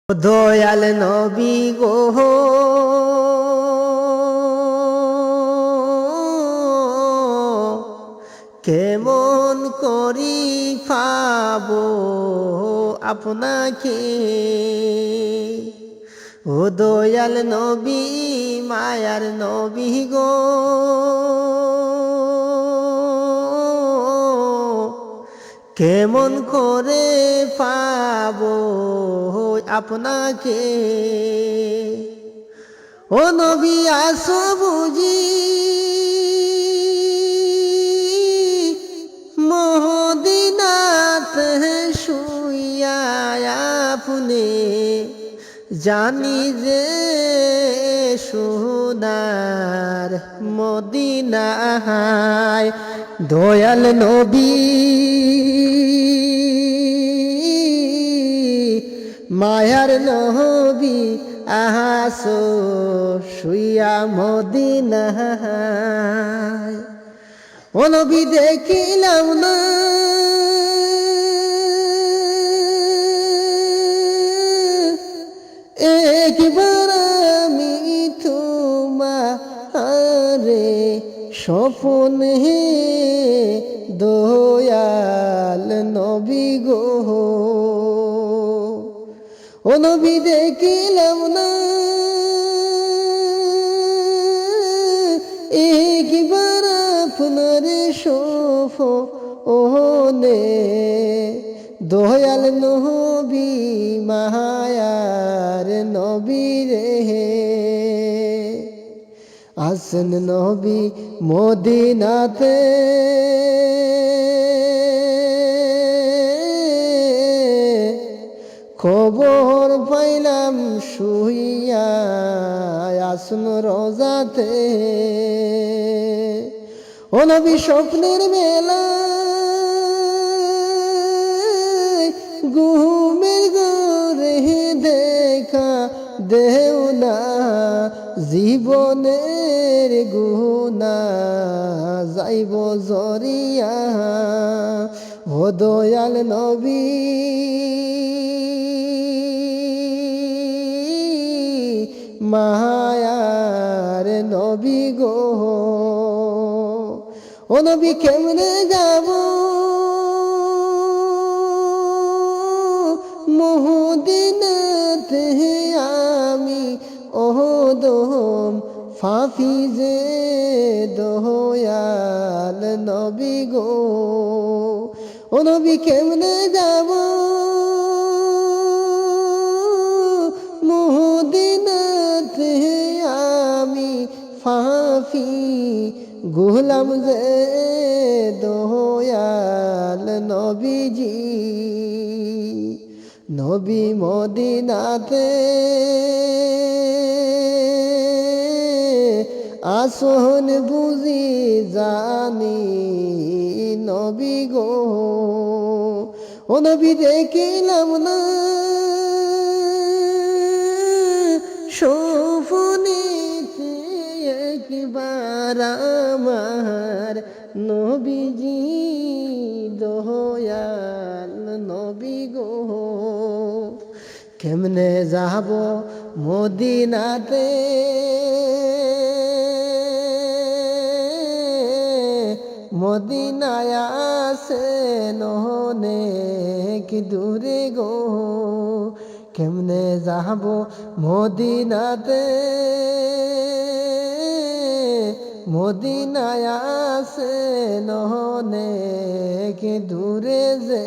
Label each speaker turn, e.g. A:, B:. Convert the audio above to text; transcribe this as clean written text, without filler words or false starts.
A: দয়াল নবী গো কেমন করি পাবো আপনাকে। ও দয়াল নবী মায়ার নবী গো কেমন করে পাবো আপনাকে। ও নবী আসো বুঝি মদিনাতে শুইয়া আপনি, জানি যে সোনার মদিনায় দয়াল নবী মায়ার নবী আসো শুইয়া মদিনায়। ও নবী দেখিলাম না একবার আমি তোমারে স্বপ্নে, দয়াল নবী গো। ও নবী দেখিলাম না একবার আপনার স্বপ্নে, দয়াল নবী মায়ার নবী রে। আসেন নবী মদিনাতে খবর পাইলাম শুইয়া আসুন রোজাতে। ও নবী স্বপ্নের বেলা ঘুমের ঘরে দেখা দেও না, জীবনের গুনাহ যাইব জরিয়া। ও দয়াল নবী মায়ার নবী গো। ও নবী কেমনে যাব মদিনাতে আমি, ও দোম ফাফি যে দয়াল নবী গো। ও নবী কেমনে যাব মদিনাতে আমি, ফাফি গোলাম যে দয়াল নবীজি। নবী মদিনাতে আসন বুঝি জানি নবী গো। ও নবী দেখিলাম না স্বপ্নেতে একবার আমার নবীজি, দয়াল নবী গো। কেমনে যাব মদিনাতে মদিনায় আছেন অনেক দূরে গো। কেমনে যাব মদিনাতে মদিনায় আছেন অনেক দূরে যে।